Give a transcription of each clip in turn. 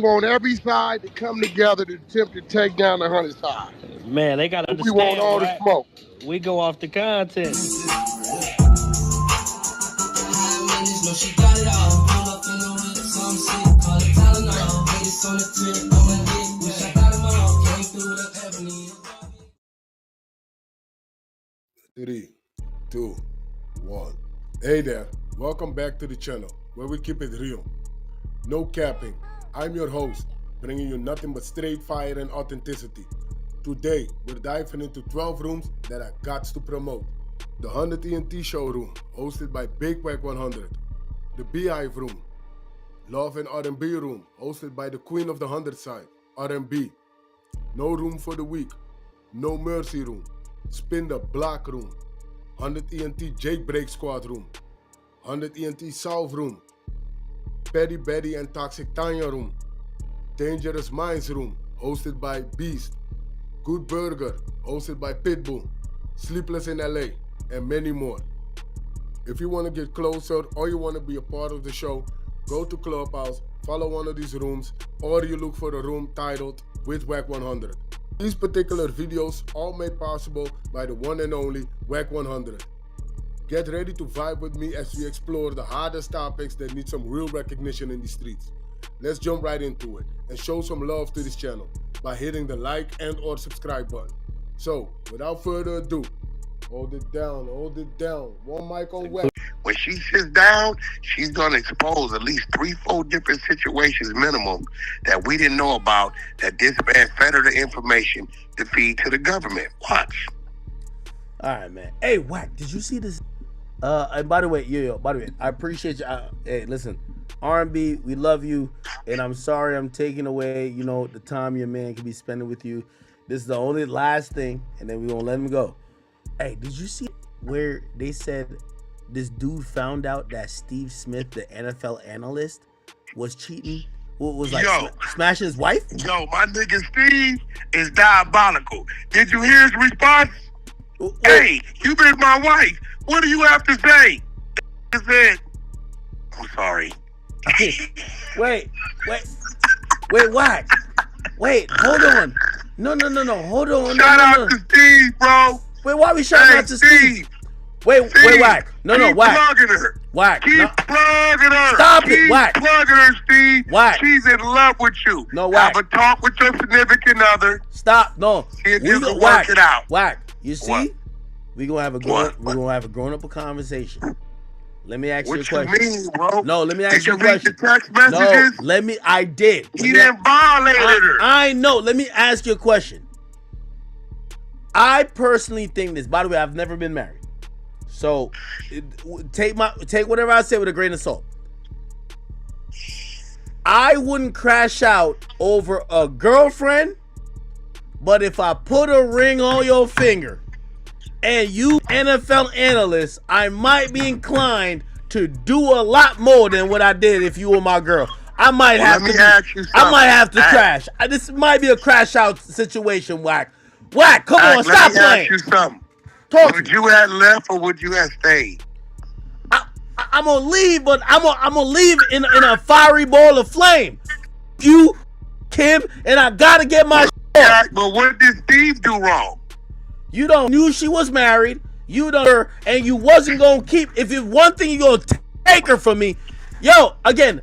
want every side to come together to attempt to take down the 100 side. Man, they gotta understand. We want all the smoke. We go off the content. Three, two, one. Hey there, welcome back to the channel where we keep it real. No capping. I'm your host, bringing you nothing but straight fire and authenticity. Today, we're diving into 12 rooms that I got to promote. The 100 ENT showroom, hosted by Big Wack100. The Beehive room. Love and R&B room, hosted by the queen of the 100 side, R&B. No room for the weak. No mercy room. Spin the block room. 100 ENT Jailbreak Squad room. 100 ENT Solve room. Petty Betty and Toxic Tanya room. Dangerous Minds room, hosted by Beast. Good Burger, hosted by Pitbull. Sleepless in LA, and many more. If you want to get closer or you want to be a part of the show, go to Clubhouse, follow one of these rooms, or you look for a room titled with Wack100. These particular videos all made possible by the one and only Wack100. Get ready to vibe with me as we explore the hardest topics that need some real recognition in the streets. Let's jump right into it and show some love to this channel by hitting the like and or subscribe button. So, without further ado, hold it down. One mic on Wack. When she sits down, she's going to expose at least 3-4 different situations minimum that we didn't know about, that this man fed her the information to feed to the government. Watch. All right, man. Hey, Wack, did you see this? And by the way, by the way, I appreciate you. Hey, listen, R&B, we love you, and I'm sorry I'm taking away, the time your man can be spending with you. This is the only last thing, and then we're going to let him go. Hey, did you see where they said this dude found out that Steve Smith, the NFL analyst, was cheating? Was like smashing his wife? Yo, my nigga Steve is diabolical. Did you hear his response? Hey, you been my wife. What do you have to say? He said, I'm sorry. Wait, Wack. Wait, hold on. No, hold on. Shout out to Steve, bro. Wait, why are we shouting out to Steve? Wait, Wack. No, Wack. Plugging her. Wack. Keep plugging her. Stop it, Wack. Keep plugging her, Steve. Wack. She's in love with you. No, Wack. Have a talk with your significant other. Stop. No. See if you can work it out. Wack. You see? What? We're gonna have a grown-up conversation. Let me ask you a question. What you mean, bro? No, let me ask you a Did you read question. the text messages? No, I did. He didn't violate her. I know. Let me ask you a question. I personally think this. By the way, I've never been married, so take whatever I say with a grain of salt. I wouldn't crash out over a girlfriend, but if I put a ring on your finger and you NFL analyst, I might be inclined to do a lot more than what I did if you were my girl. I might have to crash. This might be a crash out situation, Wack. Wack, come on, stop playing. Let me ask you something. Would you have left or would you have stayed? I'm gonna leave, but I'm gonna leave in a fiery ball of flame. You, Kim, and I gotta get my shit off. But what did Steve do wrong? You don't knew she was married. You don't her, and you wasn't gonna keep. If it's one thing you gonna take her from me, again,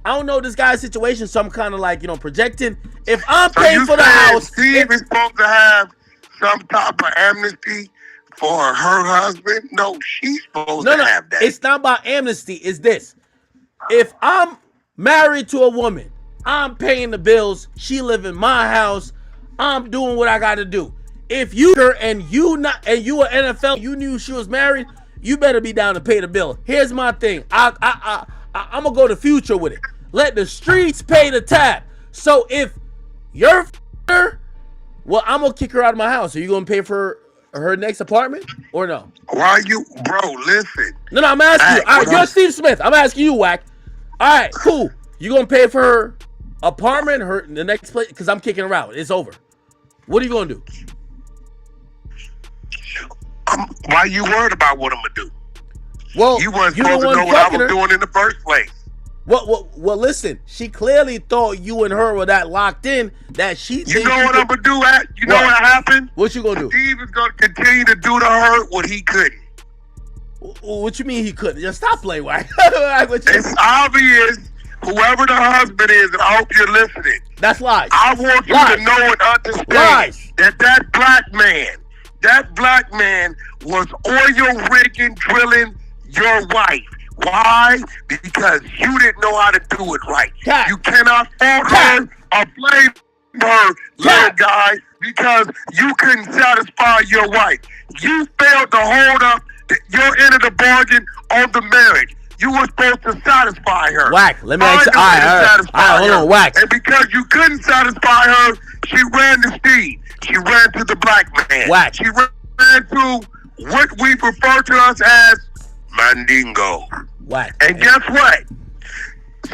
I don't know this guy's situation, so I'm kind of like projecting. If I'm paying for the house, Steve is supposed to have some type of amnesty for her husband. No, she's supposed to have that. It's not about amnesty. It's this: if I'm married to a woman, I'm paying the bills. She live in my house. I'm doing what I got to do. If you and you an NFL, you knew she was married, you better be down to pay the bill. Here's my thing. I'm gonna go the future with it. Let the streets pay the tab. So if you're her, well, I'm gonna kick her out of my house. Are you gonna pay for her next apartment or no? Why you, bro? Listen. No, I'm asking you. All right, you're Steve Smith. I'm asking you, Wack. All right, cool. You gonna pay for her apartment, the next place? Because I'm kicking her out. It's over. What are you gonna do? Why you worried about what I'm gonna do? Well, you weren't supposed to know what I was doing in the first place. Well, listen. She clearly thought you and her were that locked in that she. You know what I'm gonna do? You know what happened? What you gonna do? Steve is gonna continue to do to her what he couldn't. What you mean he couldn't? Just stop playing, Wack. It's obvious. Whoever the husband is, and I hope you're listening. That's lies. I want you to know and understand that black man was oil rigging, drilling your wife. Why? Because you didn't know how to do it right. You cannot fault her or blame her, little guy, because you couldn't satisfy your wife. You failed to hold up your end of the bargain on the marriage. You were supposed to satisfy her. Wack, let me ask you. All right, hold on, Wack. And because you couldn't satisfy her, she ran to Steve. She ran to the black man. Wack. She ran to what we refer to us as Mandingo. Wack. And guess what?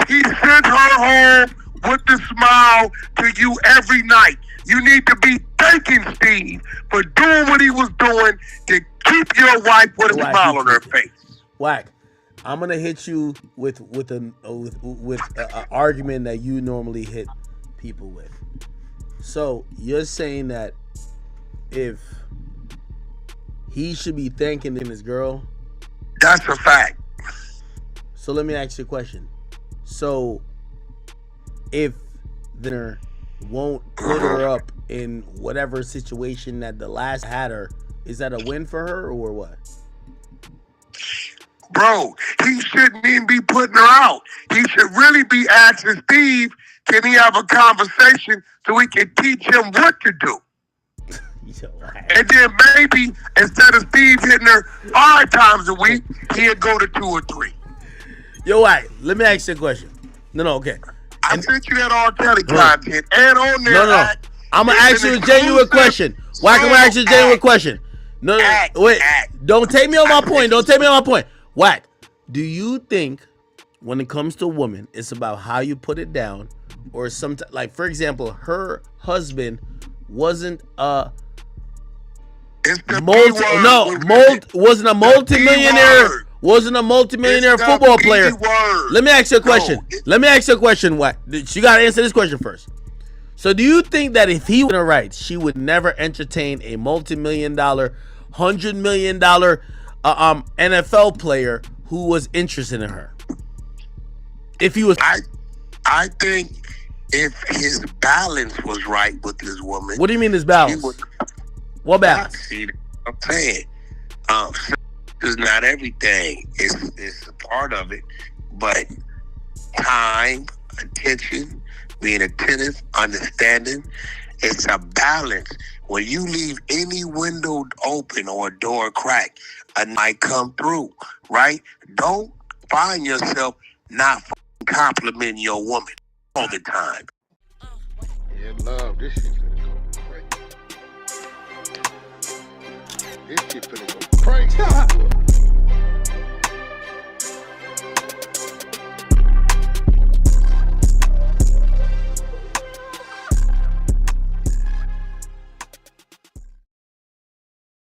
He sent her home with a smile to you every night. You need to be thanking Steve for doing what he was doing to keep your wife with a smile on her face. Wack, I'm gonna hit you with an argument that you normally hit people with. So you're saying that if he should be thanking his girl? That's a fact. So let me ask you a question. So if the won't put her up in whatever situation that the last had her, is that a win for her or what? Bro, he shouldn't even be putting her out. He should really be asking Steve, can he have a conversation so we can teach him what to do? And then maybe instead of Steve hitting her 5 times a week, he'd go to 2 or 3. Yo, Wack, let me ask you a question. No, okay. I sent you that R. Kelly content, and on there. No. I'm gonna ask you a genuine question. Wack, I'm gonna ask you a genuine question. No, wait. Don't take me on my point. Don't take me on my point. Wack, do you think when it comes to a woman, it's about how you put it down, or sometimes, like for example, her husband wasn't a multi-millionaire football player. Let me ask you a question. Wack, you gotta answer this question first. So do you think that if he were right, she would never entertain a multi-million-dollar, $100 million NFL player who was interested in her? If he was, I think if his balance was right with his woman. What do you mean his balance? What balance? See, I'm saying, is not everything. It's a part of it, but time, attention, being attentive, understanding, it's a balance. When you leave any window open or a door cracked, a night come through, right? Don't find yourself not complimenting your woman all the time. Yeah, love, this shit finna go crazy. This shit finna go crazy.